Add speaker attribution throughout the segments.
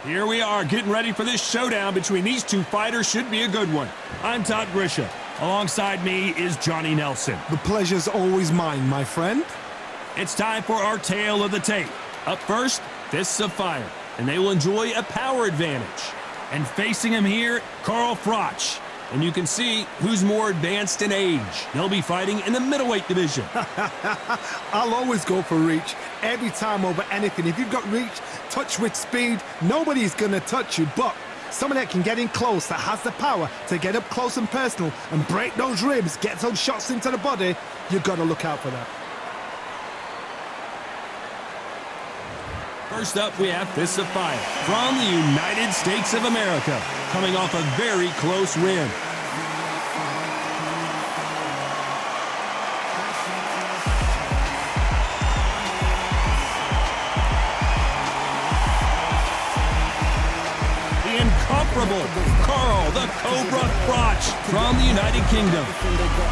Speaker 1: Here we are, getting ready for this showdown between these two fighters. Should be a good one. I'm Todd Grisha. Alongside me is Johnny Nelson.
Speaker 2: The pleasure's always mine, my friend.
Speaker 1: It's time for our tale of the tape. Up first, Fists of Fire, and they will enjoy a power advantage. And facing him here, Carl Froch. And you can see who's more advanced in age. They'll be fighting in the middleweight division.
Speaker 2: I'll always go for reach, every time over anything. If you've got reach, touch with speed, nobody's gonna touch you. But someone that can get in close, that has the power to get up close and personal and break those ribs, get those shots into the body, you've got to look out for that.
Speaker 1: First up, we have Fists of Fire from the United States of America, coming off a very close win. The incomparable Carl the Cobra Froch from the United Kingdom.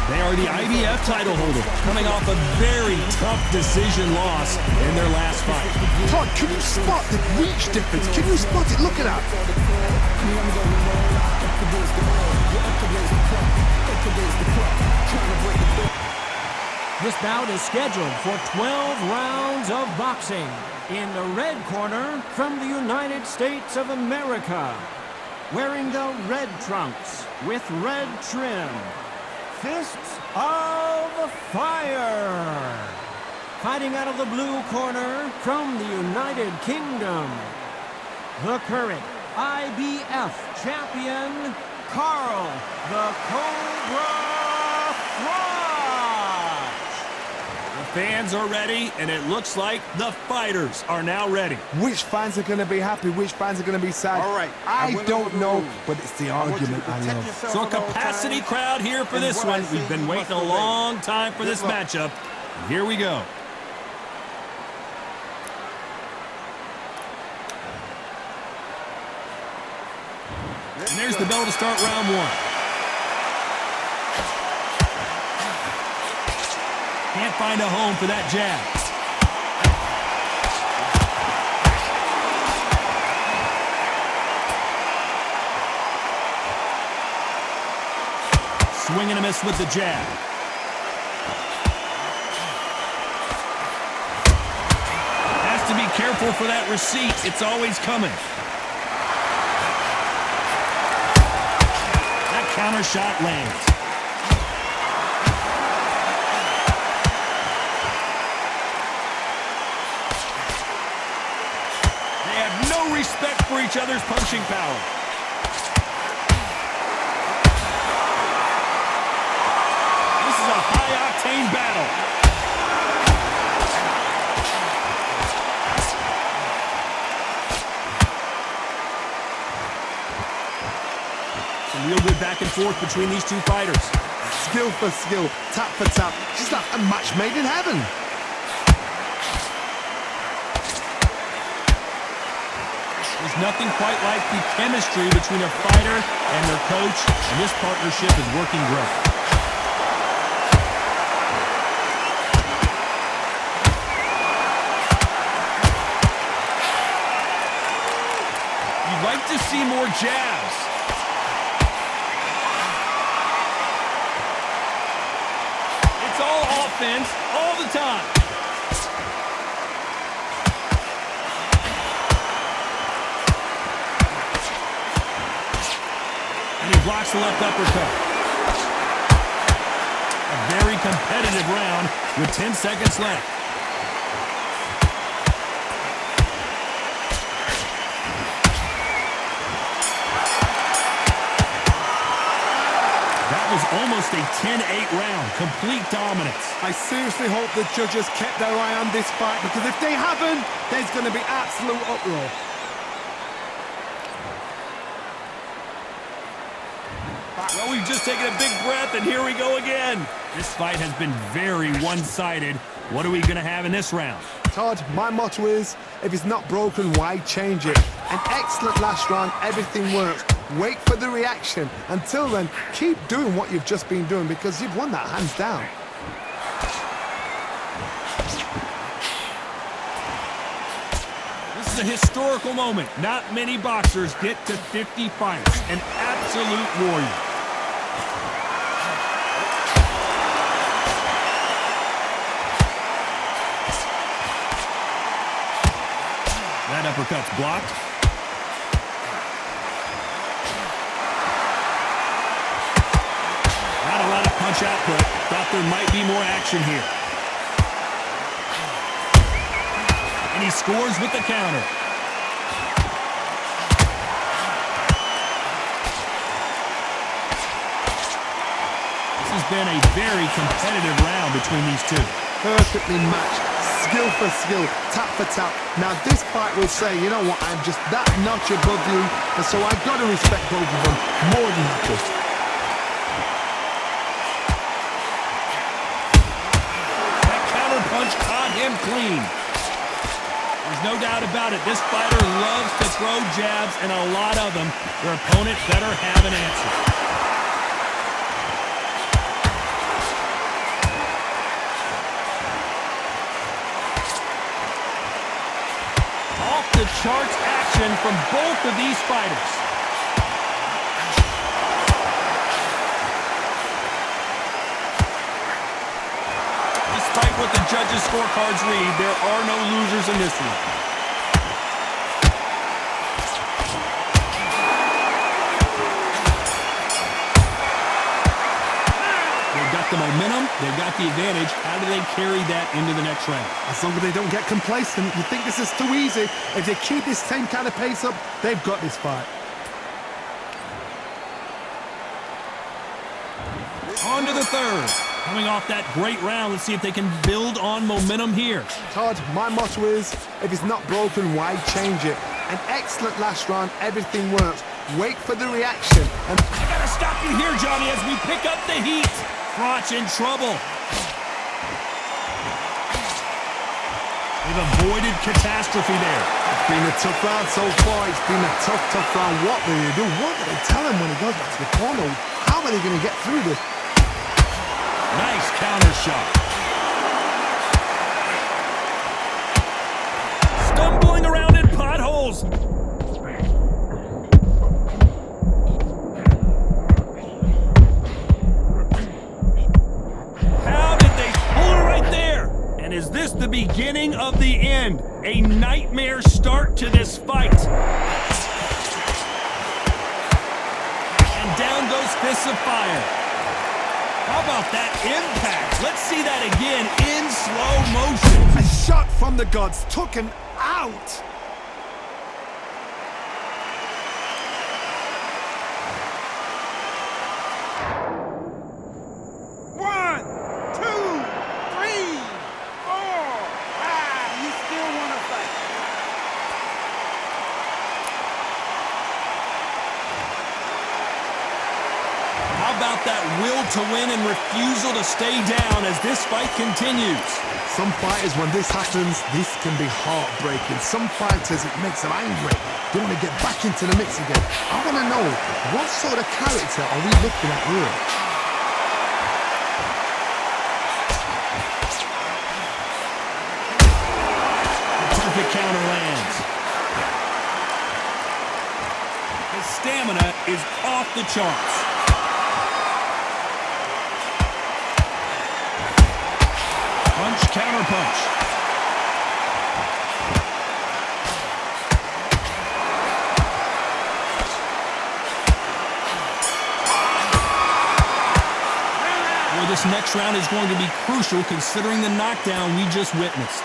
Speaker 1: They are the IBF title holder, coming off a very tough decision loss in their last fight.
Speaker 2: Todd, can you spot the reach difference? Can you spot it? Look at that.
Speaker 3: This bout is scheduled for 12 rounds of boxing. In the red corner, from the United States of America, wearing the red trunks with red trim, Fists of Fire. Fighting out of the blue corner, from the United Kingdom, the current IBF champion, Carl the Cobra Froch.
Speaker 1: The fans are ready, and it looks like the fighters are now ready.
Speaker 2: Which fans are going to be happy? Which fans are going to be sad?
Speaker 4: All right.
Speaker 2: I don't know, but it's the argument I love.
Speaker 1: So a capacity crowd here for this one. We've been waiting a long time for this matchup. And here we go. And there's the bell to start round one. Can't find a home for that jab. Swing and a miss with the jab. Has to be careful for that receipt. It's always coming. That counter shot lands. They have no respect for each other's punching power. This is a high-octane battle. Some real good back and forth between these two fighters.
Speaker 2: Skill for skill, tap for tap. Just like a match made in heaven.
Speaker 1: There's nothing quite like the chemistry between a fighter and their coach, and this partnership is working great. You'd like to see more jabs. It's all offense all the time. And he blocks the left uppercut. A very competitive round with 10 seconds left. That was almost a 10-8 round, complete dominance.
Speaker 2: I seriously hope the judges kept their eye on this fight, because if they haven't, there's going to be absolute uproar.
Speaker 1: Well, we've just taken a big breath, and here we go again. This fight has been very one-sided. What are we going to have in this round?
Speaker 2: Todd, my motto is, if it's not broken, why change it? An excellent last round, everything works. Wait for the reaction. Until then, keep doing what you've just been doing, because you've won that hands down.
Speaker 1: This is a historical moment. Not many boxers get to 50 fights. An absolute warrior. That uppercut's blocked. Not a lot of punch output. Thought there might be more action here. And he scores with the counter. This has been a very competitive round between these two.
Speaker 2: Perfectly matched, skill for skill, tap for tap. Now this fight will say, you know what, I'm just that notch above you, and so I've got to respect both of them more than just.
Speaker 1: That counter punch caught him clean. There's no doubt about it. This fighter loves to throw jabs, and a lot of them. Their opponent better have an answer. Off the charts action from both of these fighters. Despite what the judges' scorecards read, there are no losers in this one. They've got the momentum, they've got the advantage. How do they carry that into the next round?
Speaker 2: As long as they don't get complacent, you think this is too easy. If they keep this same kind of pace up, they've got this fight.
Speaker 1: On to the third. Coming off that great round, let's see if they can build on momentum here.
Speaker 2: Todd, my motto is, if it's not broken, why change it? An excellent last round, everything works. Wait for the reaction. And
Speaker 1: I gotta stop you here, Johnny, as we pick up the heat. Crotch in trouble. They've avoided catastrophe there.
Speaker 2: it's been a tough round so far. It's been a tough round. What will they do? What will they tell him when he goes back to the corner? How are they going to get through this?
Speaker 1: Nice counter shot. Stumbling around in potholes. How did they pull it right there? And is this the beginning of the end? A nightmare start to this fight. And down goes fists of fire. How about that impact? Let's see that again in slow motion.
Speaker 2: A shot from the gods took him out.
Speaker 4: One, two, three, four, five. You still want to fight?
Speaker 1: How about that will to win and refusal to stay down as this fight continues?
Speaker 2: Some fighters, when this happens, this can be heartbreaking. Some fighters, it makes them angry. They want to get back into the mix again. I want to know, what sort of character are we looking at here?
Speaker 1: Perfect counter lands. His stamina is off the charts. Punch, counter punch. Well, this next round is going to be crucial considering the knockdown we just witnessed.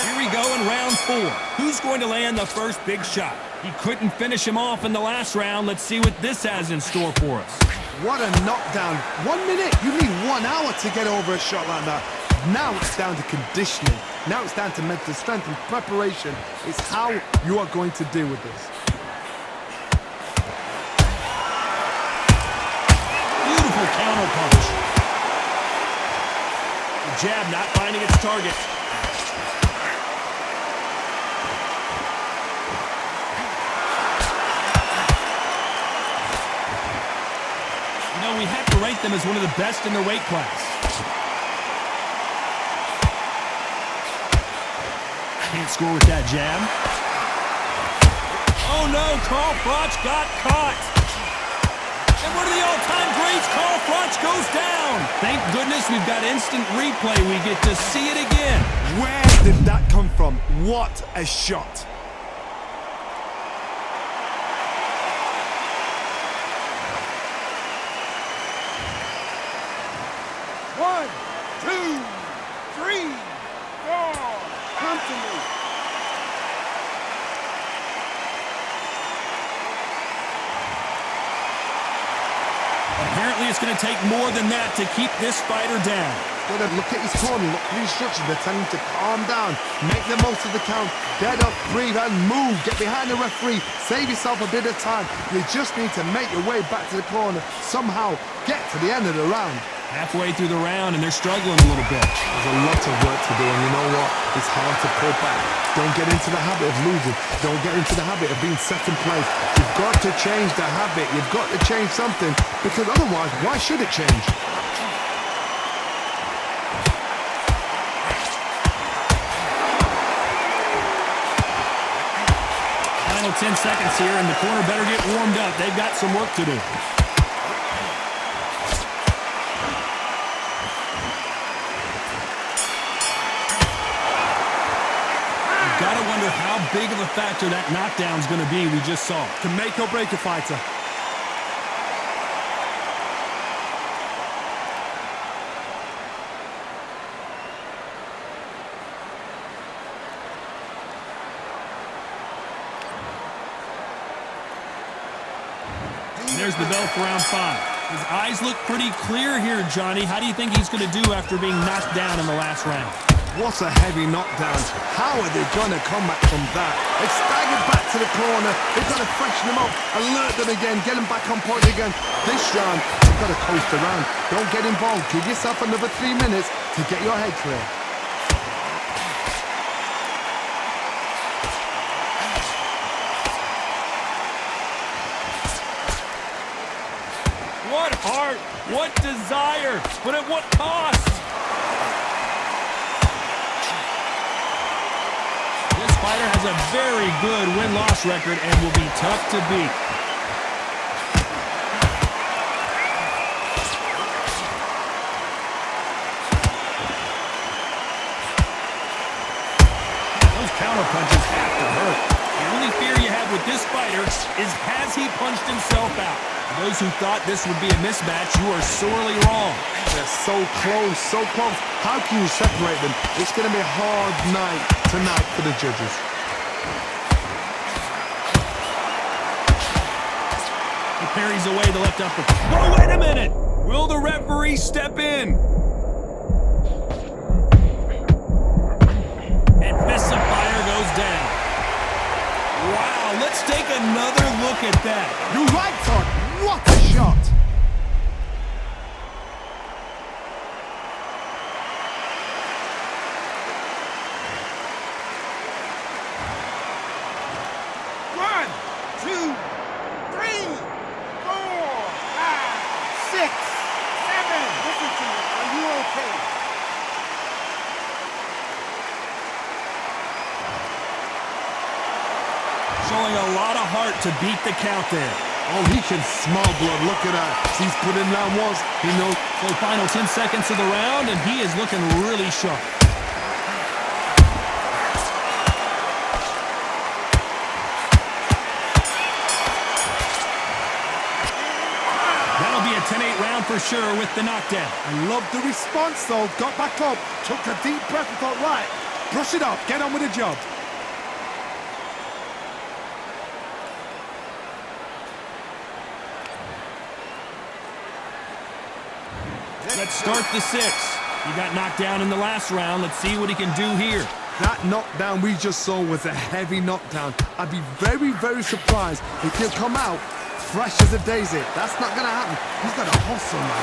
Speaker 1: Here we go in round 4. Who's going to land the first big shot? He couldn't finish him off in the last round. Let's see what this has in store for us.
Speaker 2: What a knockdown. 1 minute, you need 1 hour to get over a shot like that. Now it's down to conditioning. Now it's down to mental strength and preparation. It's how you are going to deal with this.
Speaker 1: Beautiful counter punch. The jab not finding its target. We have to rank them as one of the best in their weight class. can't score with that jab. Oh no, Carl Froch got caught. And one of the all-time greats, Carl Froch, goes down. Thank goodness we've got instant replay. We get to see it again.
Speaker 2: Where did that come from? What a shot.
Speaker 4: One, two, three, four. Come to me.
Speaker 1: Apparently it's going to take more than that to keep this fighter down.
Speaker 2: Gotta look at his corner, look at the instructions. They're telling him to calm down, make the most of the count, get up, breathe, and move. Get behind the referee, save yourself a bit of time. You just need to make your way back to the corner. Somehow get to the end of the round.
Speaker 1: Halfway through the round, and they're struggling a little bit.
Speaker 2: There's a lot of work to do, and you know what? It's hard to pull back. Don't get into the habit of losing. Don't get into the habit of being second place. You've got to change the habit. You've got to change something, because otherwise, why should it change?
Speaker 1: Final 10 seconds here, and the corner better get warmed up. They've got some work to do. Gotta wonder how big of a factor that knockdown's gonna be we just saw.
Speaker 2: Can make or break a fighter.
Speaker 1: And there's the bell for round 5. His eyes look pretty clear here, Johnny. How do you think he's gonna do after being knocked down in the last round?
Speaker 2: What a heavy knockdown. How are they going to come back from that? They staggered back to the corner. They've got to freshen them up, alert them again, get them back on point again. This round, you've got to coast around. Don't get involved. Give yourself another 3 minutes to get your head clear.
Speaker 1: What heart, what desire, but at what cost? This fighter has a very good win-loss record and will be tough to beat. Those counter punches have to hurt. The only fear you have with this fighter is, has he punched himself out? For those who thought this would be a mismatch, you are sorely wrong.
Speaker 2: They're so close, so close. How can you separate them? It's going to be a hard night tonight for the judges.
Speaker 1: He parries away the left uppercut. Oh, wait a minute! Will the referee step in? And Fist of Fire goes down. Wow, let's take another look at that.
Speaker 2: You're right, Todd. What a shot!
Speaker 4: One, two, three, four, five, six, seven. Listen to me. Are you okay?
Speaker 1: Showing a lot of heart to beat the count there.
Speaker 2: Oh, he can smell blood. Look at that. He's put in round once. He knows.
Speaker 1: So final 10 seconds of the round, and he is looking really sharp. That'll be a 10-8 round for sure with the knockdown.
Speaker 2: I love the response, though. Got back up, took a deep breath and thought, right, brush it off, get on with the job.
Speaker 1: Let's start the 6. He got knocked down in the last round. Let's see what he can do here.
Speaker 2: That knockdown we just saw was a heavy knockdown. I'd be very, very surprised if he'll come out fresh as a daisy. That's not going to happen. He's got to hustle, man.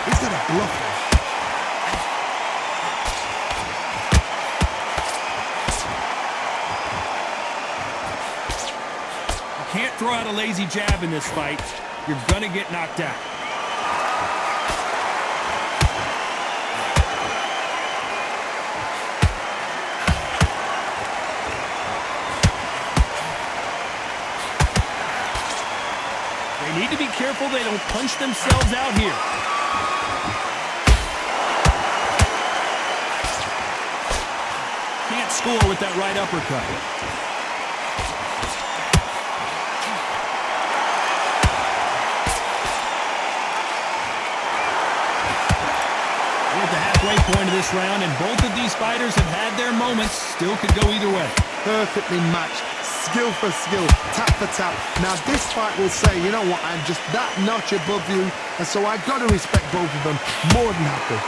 Speaker 2: He's got to bluff him.
Speaker 1: You can't throw out a lazy jab in this fight. You're going to get knocked out. they don't punch themselves out here. Can't score with that right uppercut. We're at the halfway point of this round, and both of these fighters have had their moments. Still could go either way.
Speaker 2: Perfectly matched. Skill for skill, tap for tap. Now this fight will say, you know what, I'm just that notch above you, and so I got to respect both of them. More than happy.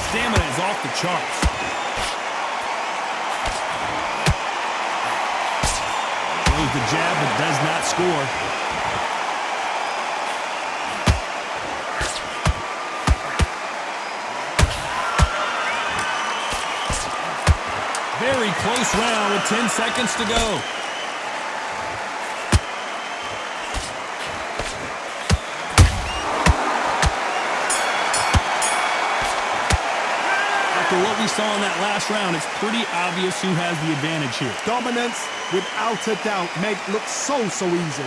Speaker 1: Stamina is off the charts. Throws the jab but does not score. Very close round with 10 seconds to go. After what we saw in that last round, it's pretty obvious who has the advantage here.
Speaker 2: Dominance, without a doubt, make look so easy.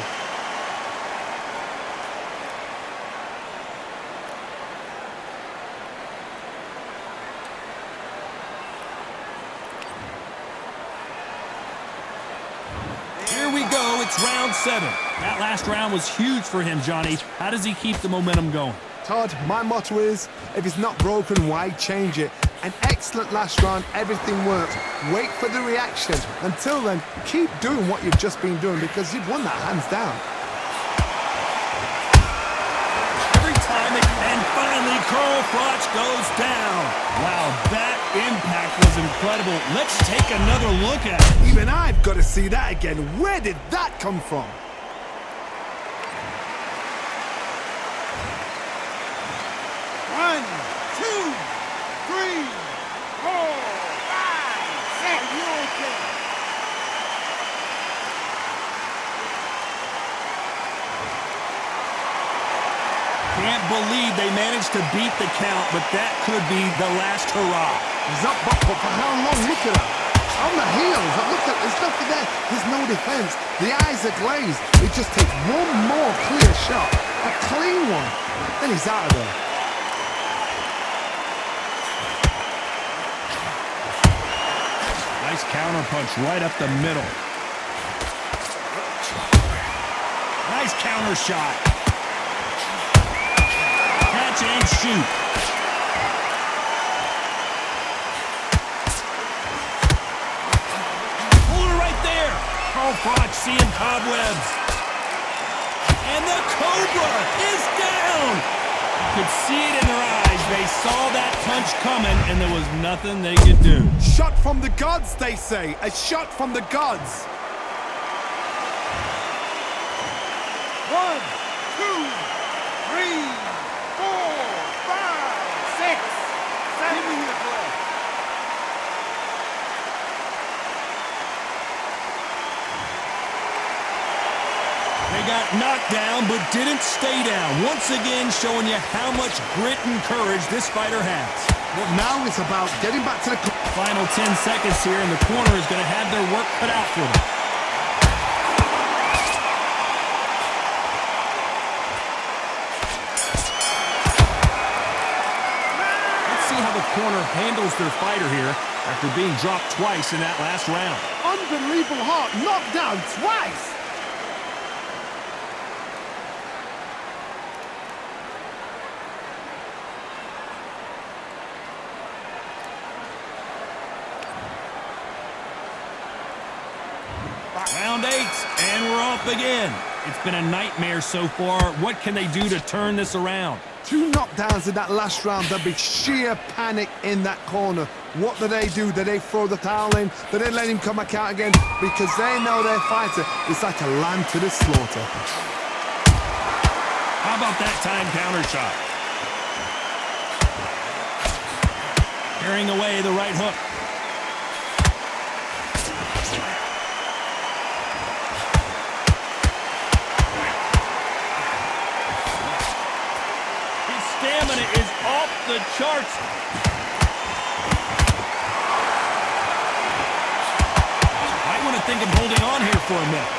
Speaker 1: Here we go, it's round 7. That last round was huge for him, Johnny. How does he keep the momentum going?
Speaker 2: Todd, my motto is, if it's not broken, why change it? An excellent last round, everything works. Wait for the reaction. Until then, keep doing what you've just been doing because you've won that hands down.
Speaker 1: Every time and finally Carl Froch goes down. Wow, that impact was incredible. Let's take another look at it.
Speaker 2: Even I've got to see that again. Where did that come from?
Speaker 4: One, two, three, four, five, six. Are you okay?
Speaker 1: Can't believe they managed to beat the count, but that could be the last hurrah.
Speaker 2: He's up, but for how long? Look at him. On the heels. Look at, there's nothing there. There's no defense. The eyes are glazed. It just takes one more clear shot. A clean one. Then he's out of there.
Speaker 1: Nice counter punch right up the middle. Nice counter shot. Catch and shoot. Hold it right there. Carl Froch seeing cobwebs. And the Cobra is down. You could see it in their eyes. They saw that punch coming, and there was nothing they could do.
Speaker 2: Shot from the gods, they say. A shot from the gods.
Speaker 4: 1, 2, 3, 4, 5, 6, 7. Give me your breath.
Speaker 1: They got knocked down, but didn't stay down. Once again, showing you how much grit and courage this fighter has.
Speaker 2: But now it's about getting back to the...
Speaker 1: Final 10 seconds here, and the corner is going to have their work cut out for them. Let's see how the corner handles their fighter here after being dropped twice in that last round.
Speaker 2: Unbelievable heart, knocked down twice.
Speaker 1: Round 8, and we're off again. It's been a nightmare so far. What can they do to turn this around?
Speaker 2: 2 knockdowns in that last round. There'll be sheer panic in that corner. What do? Do they throw the towel in? Do they let him come back out again? Because they know their fighter is like a lamb to the slaughter.
Speaker 1: How about that time counter shot? Carrying away the right hook. off the charts. Might want to think of holding on here for a minute.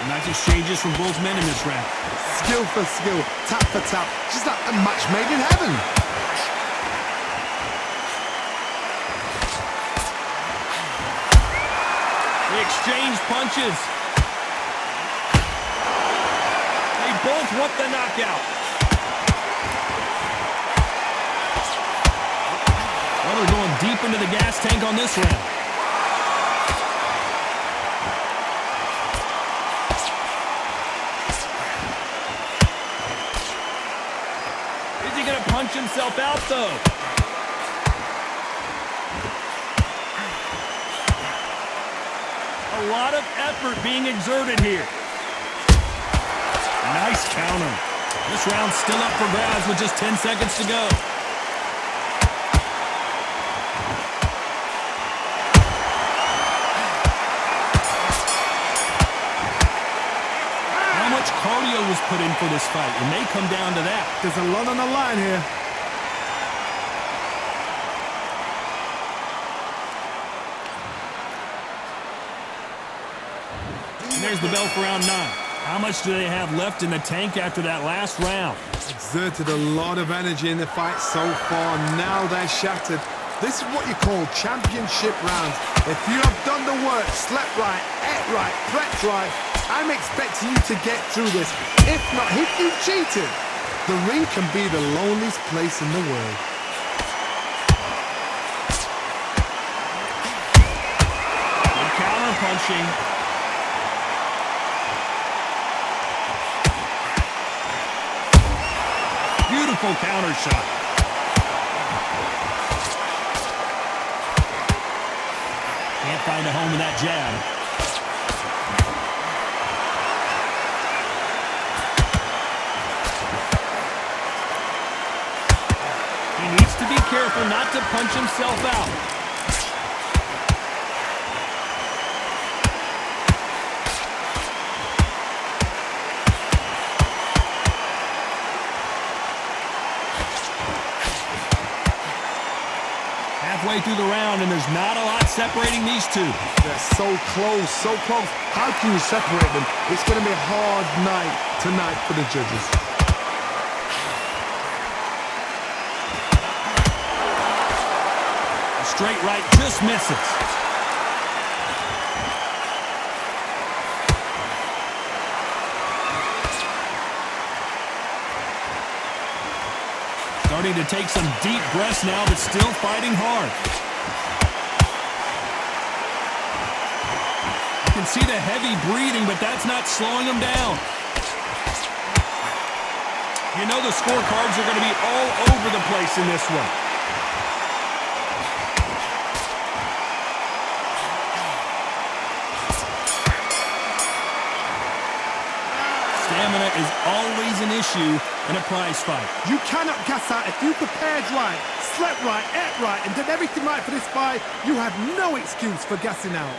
Speaker 1: Nice exchanges from both men in this round.
Speaker 2: Skill for skill, tap for tap, just like a match made in heaven.
Speaker 1: They exchange punches. They both want the knockout. Well, they're going deep into the gas tank on this round. Punch himself out, though. A lot of effort being exerted here. Nice counter. This round's still up for grabs with just 10 seconds to go. Cardio was put in for this fight. It may come down to that.
Speaker 2: There's a lot on the line here.
Speaker 1: And there's the bell for round 9. How much do they have left in the tank after that last round?
Speaker 2: Exerted a lot of energy in the fight so far. Now they're shattered. This is what you call championship rounds. If you have done the work, slept right, ate right, prepped right, I'm expecting you to get through this. If not, if you've cheated, the ring can be the loneliest place in the world.
Speaker 1: Good counter punching. Beautiful counter shot. Can't find a home in that jab. He needs to be careful not to punch himself out. Halfway through the round, and there's not a lot separating these two.
Speaker 2: They're so close, so close. How can you separate them? It's going to be a hard night tonight for the judges.
Speaker 1: A straight right just misses. Starting to take some deep breaths now, but still fighting hard. You can see the heavy breathing, but that's not slowing him down. You know the scorecards are going to be all over the place in this one. Stamina is always an issue in a prize fight.
Speaker 2: You cannot gas out. If you prepared right, slept right, ate right, and did everything right for this fight, you have no excuse for gassing out.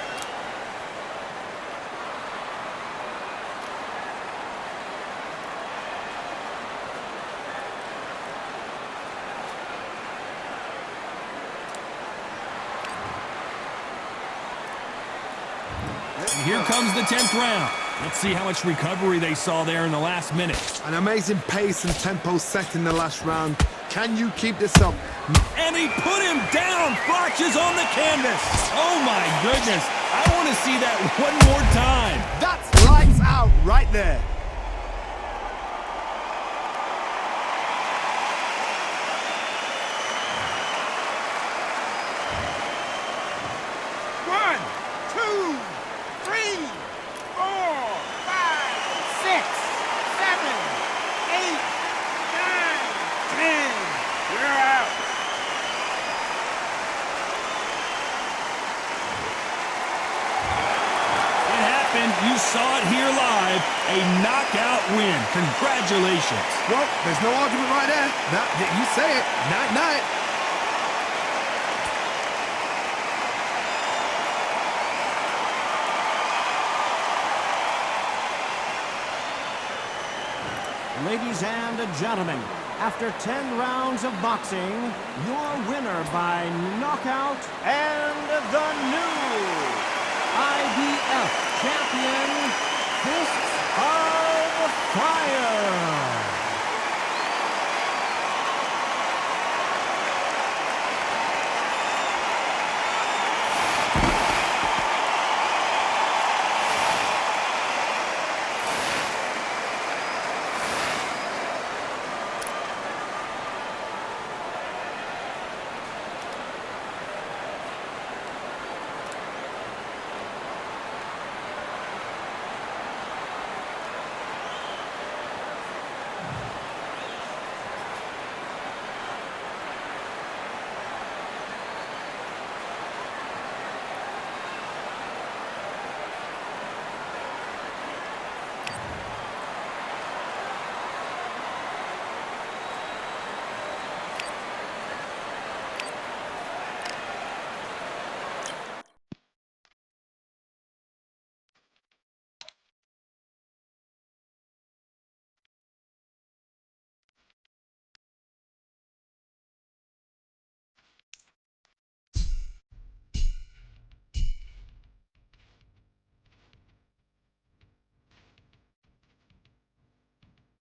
Speaker 1: And here comes the 10th round. Let's see how much recovery they saw there in the last minute.
Speaker 2: An amazing pace and tempo set in the last round. Can you keep this up?
Speaker 1: And he put him down. Froch is on the canvas. Oh, my goodness. I want to see that one more time.
Speaker 2: That's lights out right there.
Speaker 4: One, two, three, 4, 5, 6, 7, 8, 9, 10. You're out.
Speaker 1: It happened. You saw it here live. a knockout win. Congratulations.
Speaker 2: Well, there's no argument right there. You say it. Night-night.
Speaker 3: Ladies and gentlemen, after 10 rounds of boxing, your winner by knockout and the new IBF champion, Fists of Fire.